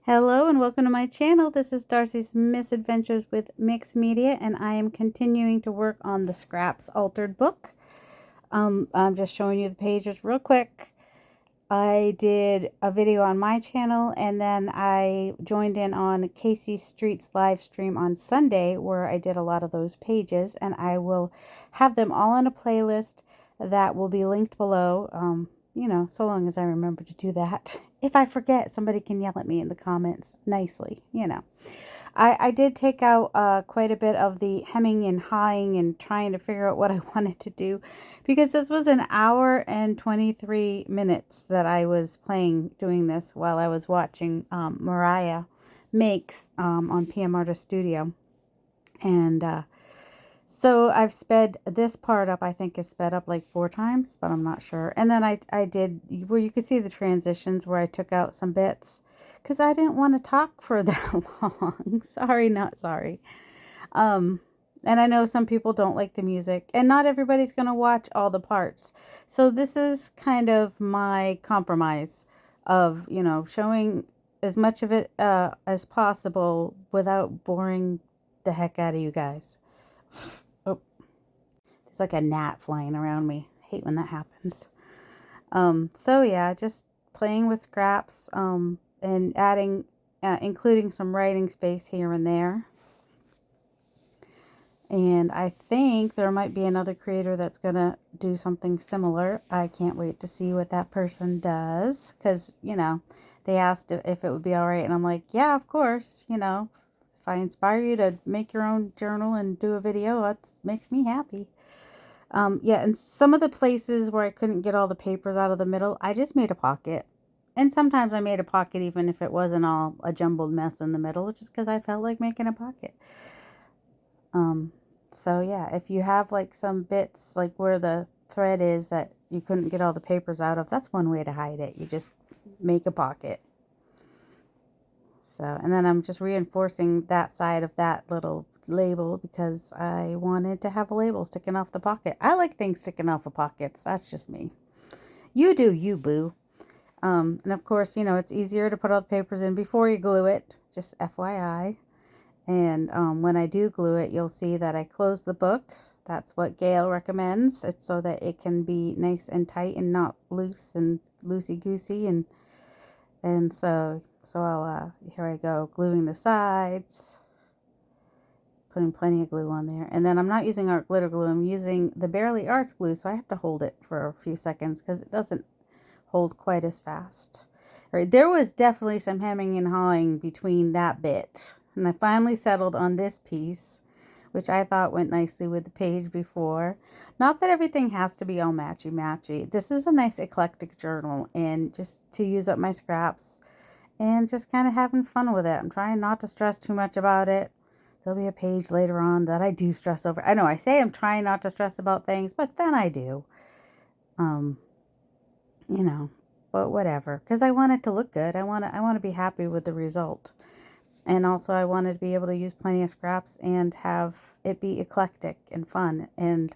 Hello and welcome to my channel. This is Darcy's Misadventures with Mixed Media, and I am continuing to work on the Scraps Altered book. I'm just showing you the pages real quick. I did a video on my channel, and then I joined in on Casey Street's live stream on Sunday where I did a lot of those pages, and I will have them all in a playlist that will be linked below. So long as I remember to do that. If I forget, somebody can yell at me in the comments nicely. I did take out quite a bit of the hemming and hawing and trying to figure out what I wanted to do, because this was an hour and 23 minutes that I was doing this while I was watching Mariah Makes on PM Artist Studio. And so I've sped this part up. I think it's sped up like 4 times, but I'm not sure. And then I did where you could see the transitions where I took out some bits because I didn't want to talk for that long. Sorry, not sorry. And I know some people don't like the music, and not everybody's going to watch all the parts. So this is kind of my compromise of, showing as much of it as possible without boring the heck out of you guys. Oh, there's like a gnat flying around me. I hate when that happens. So yeah, just playing with scraps, and adding, including some writing space here and there. And I think there might be another creator that's going to do something similar. I can't wait to see what that person does. Because, they asked if it would be all right. And I'm like, yeah, of course. If I inspire you to make your own journal and do a video, that makes me happy. Yeah, and some of the places where I couldn't get all the papers out of the middle, I just made a pocket. And sometimes I made a pocket even if it wasn't all a jumbled mess in the middle, just because I felt like making a pocket. So yeah, if you have like some bits like where the thread is that you couldn't get all the papers out of, that's one way to hide it. You just make a pocket. So, and then I'm just reinforcing that side of that little label because I wanted to have a label sticking off the pocket. I like things sticking off of pockets. That's just me. You do you, boo. And of course, it's easier to put all the papers in before you glue it, just FYI. And when I do glue it, you'll see that I close the book. That's what Gail recommends. It's so that it can be nice and tight and not loose and loosey-goosey. And so I'll, here I go, gluing the sides, putting plenty of glue on there. And then I'm not using art glitter glue. I'm using the Barely Arts glue, so I have to hold it for a few seconds because it doesn't hold quite as fast. All right, there was definitely some hemming and hawing between that bit. And I finally settled on this piece, which I thought went nicely with the page before. Not that everything has to be all matchy-matchy. This is a nice eclectic journal, and just to use up my scraps and just kind of having fun with it. I'm trying not to stress too much about it. There'll be a page later on that I do stress over. I know I say I'm trying not to stress about things, but then I do. But whatever, because I want it to look good. I want to be happy with the result. And also I wanted to be able to use plenty of scraps and have it be eclectic and fun. And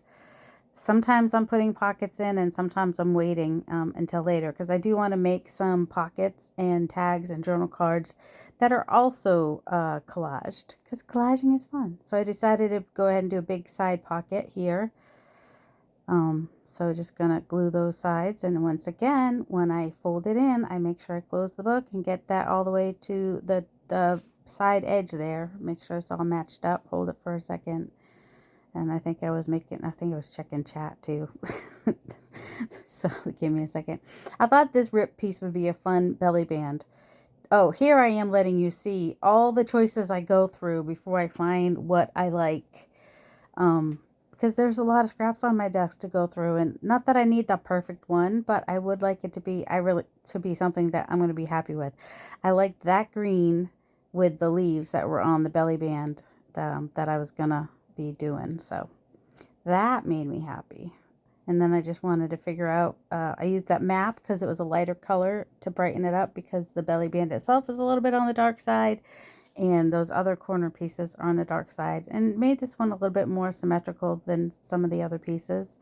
sometimes I'm putting pockets in and sometimes I'm waiting until later because I do want to make some pockets and tags and journal cards that are also collaged because collaging is fun. So I decided to go ahead and do a big side pocket here. So just gonna glue those sides, and once again, when I fold it in, I make sure I close the book and get that all the way to the side edge there. Make sure it's all matched up. Hold it for a second. And I think I was checking chat too. So give me a second. I thought this rip piece would be a fun belly band. Oh, here I am letting you see all the choices I go through before I find what I like. Because there's a lot of scraps on my desk to go through, and not that I need the perfect one, but I would like it to be, to be something that I'm going to be happy with. I liked that green with the leaves that were on the belly band that I was going to be doing, so that made me happy. And then I just wanted to figure out, I used that map because it was a lighter color to brighten it up because the belly band itself is a little bit on the dark side. And those other corner pieces are on the dark side, and made this one a little bit more symmetrical than some of the other pieces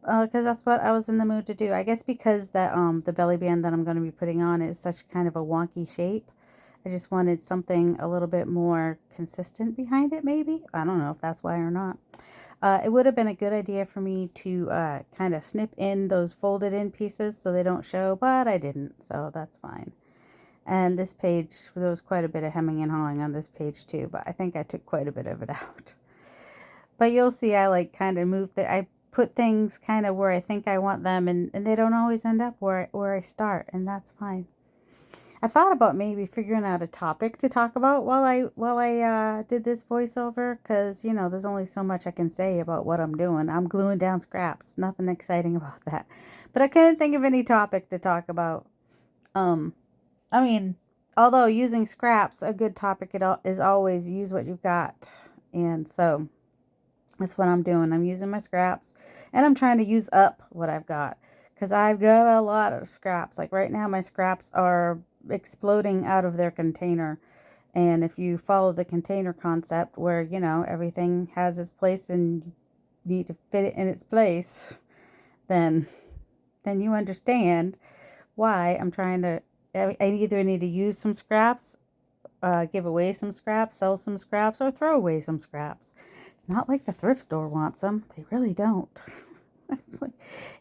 because that's what I was in the mood to do. I guess because that the belly band that I'm going to be putting on is such kind of a wonky shape, I just wanted something a little bit more consistent behind it, maybe. I don't know if that's why or not. It would have been a good idea for me to kind of snip in those folded in pieces so they don't show, but I didn't, so that's fine. And this page, there was quite a bit of hemming and hawing on this page too, but I think I took quite a bit of it out. But you'll see I like kind of moved it. I put things kind of where I think I want them, and they don't always end up where I start, and that's fine. I thought about maybe figuring out a topic to talk about while I did this voiceover, because, you know, there's only so much I can say about what I'm doing. I'm gluing down scraps. Nothing exciting about that. But I couldn't think of any topic to talk about. I mean, although using scraps, a good topic is always use what you've got. And so that's what I'm doing. I'm using my scraps, and I'm trying to use up what I've got, because I've got a lot of scraps. Like right now, my scraps are exploding out of their container. And if you follow the container concept where, you know, everything has its place and you need to fit it in its place, then you understand why I'm trying to, I either need to use some scraps, give away some scraps, sell some scraps, or throw away some scraps. It's not like the thrift store wants them. They really don't. It's like,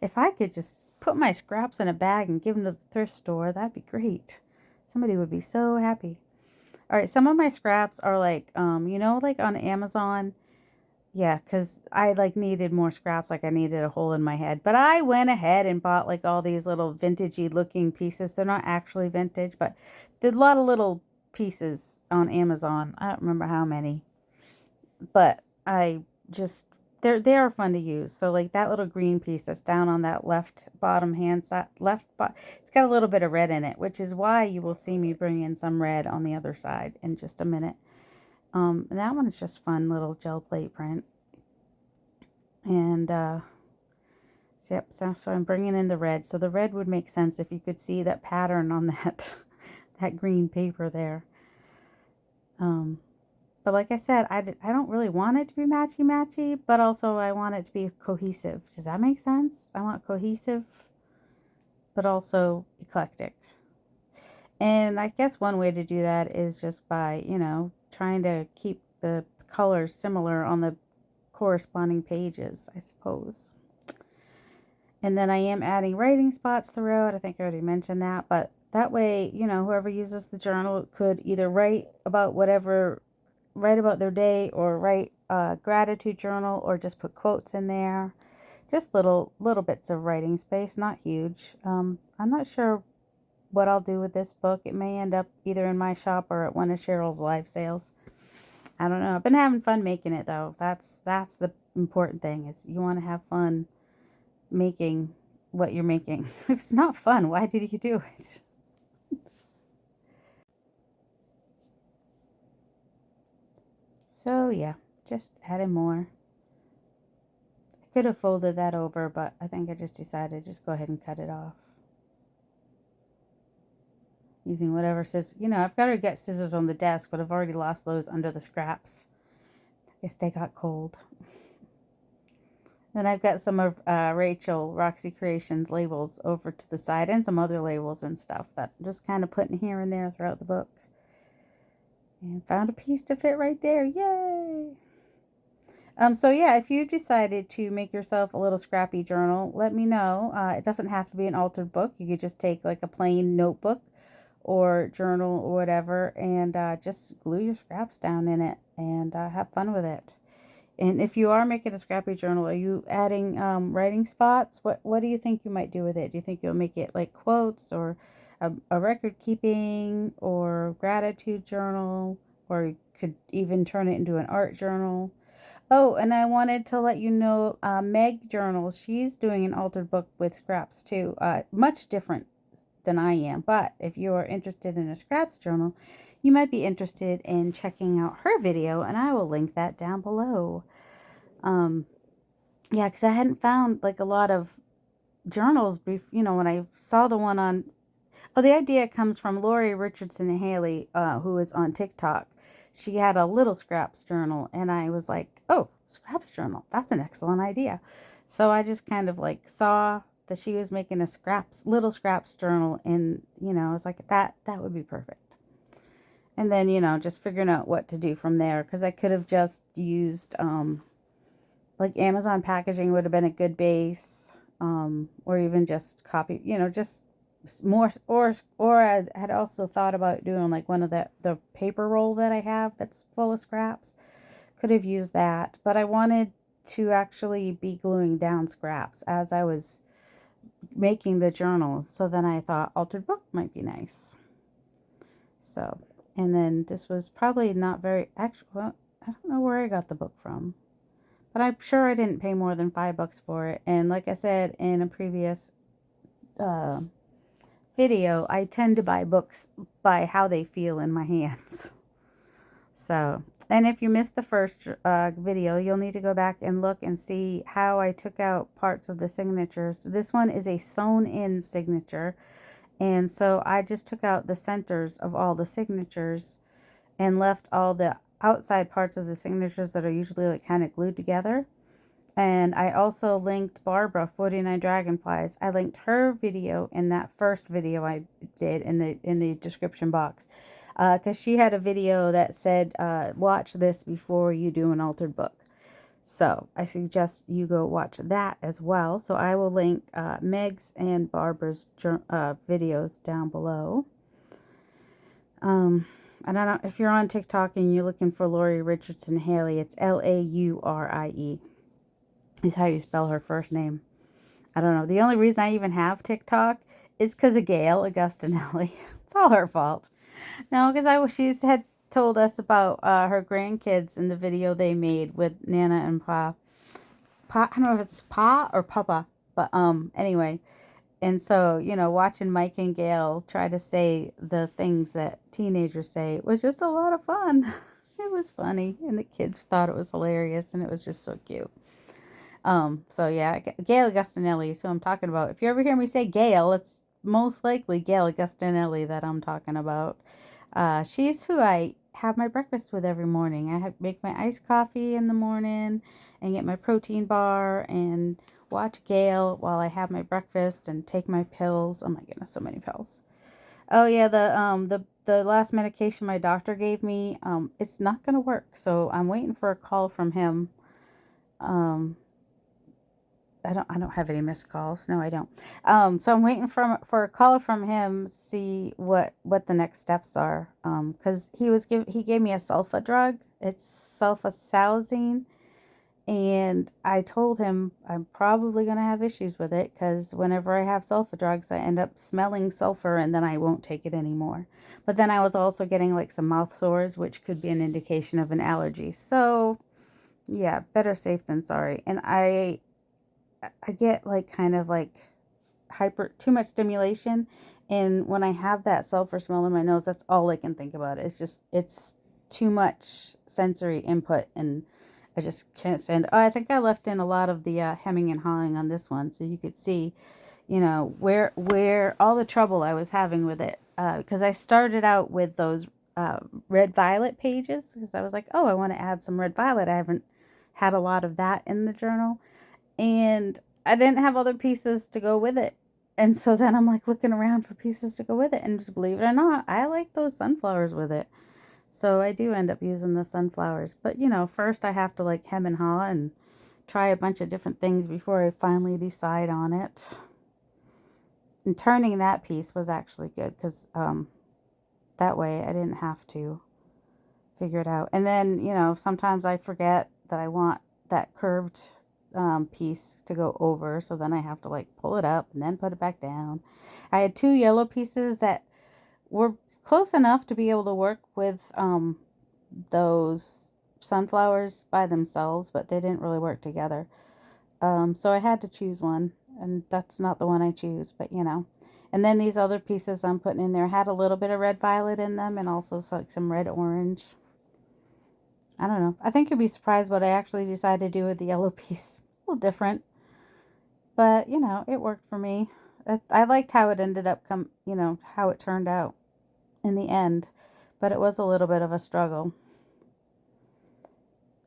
if I could just put my scraps in a bag and give them to the thrift store, that'd be great. Somebody would be so happy. All right, some of my scraps are like, you know, like on Amazon. Yeah, because I like needed more scraps, like I needed a hole in my head. But I went ahead and bought like all these little vintagey looking pieces. They're not actually vintage, but there's a lot of little pieces on Amazon. I don't remember how many. But I just, they are fun to use. So like that little green piece that's down on that left bottom hand side, it's got a little bit of red in it, which is why you will see me bring in some red on the other side in just a minute. And that one is just fun little gel plate print. And yep, so I'm bringing in the red. So the red would make sense if you could see that pattern on that that green paper there. But like I said, I don't really want it to be matchy-matchy, but also I want it to be cohesive. Does that make sense? I want cohesive, but also eclectic. And I guess one way to do that is just by, you know, trying to keep the colors similar on the corresponding pages, I suppose. And then I am adding writing spots throughout. I think I already mentioned that, but that way, you know, whoever uses the journal could either write about their day, or write a gratitude journal, or just put quotes in there. Just little bits of writing space, not huge. I'm not sure what I'll do with this book. It may end up either in my shop or at one of Cheryl's live sales. I don't know. I've been having fun making it though. That's the important thing, is you want to have fun making what you're making. If it's not fun, why did you do it? So yeah, just adding more. I could have folded that over, but I think I just decided to just go ahead and cut it off. Using whatever scissors, you know, I've got to get scissors on the desk, but I've already lost those under the scraps. I guess they got cold. Then I've got some of Rachel Roxy Creations labels over to the side, and some other labels and stuff that I'm just kind of putting here and there throughout the book. And found a piece to fit right there. Yay! So yeah, if you've decided to make yourself a little scrappy journal, let me know. It doesn't have to be an altered book. You could just take like a plain notebook or journal or whatever, and just glue your scraps down in it and have fun with it. And if you are making a scrappy journal, are you adding writing spots? What do you think you might do with it? Do you think you'll make it like quotes, or a record keeping, or gratitude journal, or you could even turn it into an art journal? Oh, and I wanted to let you know, Meg Journal, she's doing an altered book with scraps too. Much different than I am, but if you are interested in a scraps journal, you might be interested in checking out her video, and I will link that down below. Yeah, because I hadn't found like a lot of journals, you know, when I saw the one on, the idea comes from Lori Richardson Haley, who is on TikTok. She had a little scraps journal, and I was like, oh, scraps journal, that's an excellent idea. So I just kind of like saw that she was making a little scraps journal, and, you know, I was like, that would be perfect. And then, you know, just figuring out what to do from there. Because I could have just used, like Amazon packaging would have been a good base. Or even just copy, you know, just more, or I had also thought about doing like one of the paper roll that I have that's full of scraps. Could have used that, but I wanted to actually be gluing down scraps as I was making the journal. So then I thought altered book might be nice. So, and then this was probably not very actual. Well, I don't know where I got the book from, but I'm sure I didn't pay more than $5 for it. And like I said in a previous uh, video, I tend to buy books by how they feel in my hands. So, and if you missed the first video, you'll need to go back and look and see how I took out parts of the signatures. This one is a sewn in signature. And so I just took out the centers of all the signatures and left all the outside parts of the signatures that are usually like kind of glued together. And I also linked Barbara, 49 Dragonflies. I linked her video in that first video I did in the description box. Because she had a video that said, watch this before you do an altered book. So I suggest you go watch that as well. So I will link Meg's and Barbara's videos down below. And I don't, if you're on TikTok and you're looking for Laurie Richardson Haley, it's Laurie. Is how you spell her first name. I don't know. The only reason I even have TikTok is because of Gail Augustinelli. It's all her fault. No, because she had told us about her grandkids in the video they made with Nana and Pa. I don't know if it's Pa or Papa, but anyway. And so, you know, watching Mike and Gail try to say the things that teenagers say was just a lot of fun. It was funny, and the kids thought it was hilarious, and it was just so cute. So yeah, Gail Augustinelli is who I'm talking about. If you ever hear me say Gail, it's most likely Gail Augustinelli that I'm talking about. She's who I have my breakfast with every morning. I make my iced coffee in the morning and get my protein bar and watch Gail while I have my breakfast and take my pills. Oh my goodness, so many pills. Oh yeah, the last medication my doctor gave me, it's not gonna work. So I'm waiting for a call from him. I don't have any missed calls. No, I don't. So I'm waiting for a call from him, see what the next steps are. Because he gave me a sulfa drug. It's sulfasalazine, and I told him I'm probably gonna have issues with it because whenever I have sulfa drugs, I end up smelling sulfur, and then I won't take it anymore. But then I was also getting like some mouth sores, which could be an indication of an allergy. So yeah, better safe than sorry. And I get like kind of like too much stimulation, and when I have that sulfur smell in my nose, that's all I can think about. It's too much sensory input, and I just can't stand. Oh, I think I left in a lot of the hemming and hawing on this one, so you could see, you know, where all the trouble I was having with it, because I started out with those red violet pages because I was like, oh, I want to add some red violet. I haven't had a lot of that in the journal. And I didn't have other pieces to go with it. And so then I'm like looking around for pieces to go with it. And just believe it or not, I like those sunflowers with it. So I do end up using the sunflowers. But, you know, first I have to like hem and haw and try a bunch of different things before I finally decide on it. And turning that piece was actually good because that way I didn't have to figure it out. And then, you know, sometimes I forget that I want that curved piece to go over, so then I have to like pull it up and then put it back down. I had two yellow pieces that were close enough to be able to work with those sunflowers by themselves, but they didn't really work together. So I had to choose one, and that's not the one I choose, but you know. And then these other pieces I'm putting in there had a little bit of red violet in them, and also like some red orange. I don't know. I think you'll be surprised what I actually decided to do with the yellow piece. A little different, but you know, it worked for me. I liked how it ended up you know, how it turned out in the end, but it was a little bit of a struggle.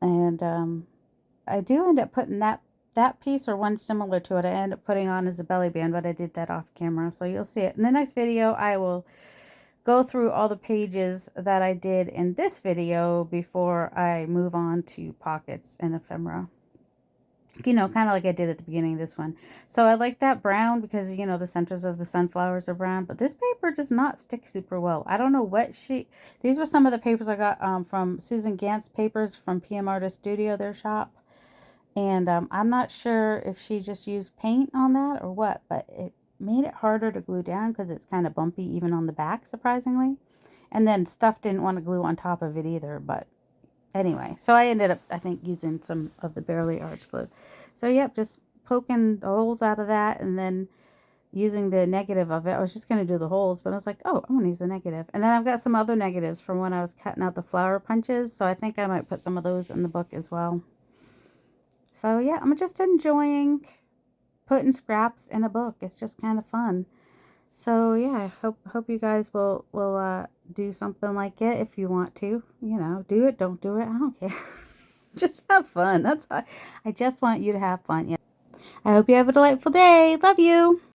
And I do end up putting that piece or one similar to it, I end up putting on as a belly band, but I did that off camera, so you'll see it in the next video. I will go through all the pages that I did in this video before I move on to pockets and ephemera. You know, kind of like I did at the beginning of this one. So I like that brown because, you know, the centers of the sunflowers are brown. But this paper does not stick super well. I don't know what these were some of the papers I got from Susan Gant's papers from PM Artist Studio, their shop. And I'm not sure if she just used paint on that or what. But it made it harder to glue down because it's kind of bumpy even on the back, surprisingly. And then stuff didn't want to glue on top of it either, but anyway, so I ended up, I think, using some of the Barely Arts glue. So, yep, just poking the holes out of that and then using the negative of it. I was just going to do the holes, but I was like, oh, I'm going to use the negative. And then I've got some other negatives from when I was cutting out the flower punches, so I think I might put some of those in the book as well. So, yeah, I'm just enjoying putting scraps in a book. It's just kind of fun. So yeah, I hope you guys will do something like it if you want to. You know, do it, don't do it, I don't care. Just have fun. That's all. I just want you to have fun. Yeah. I hope you have a delightful day. Love you.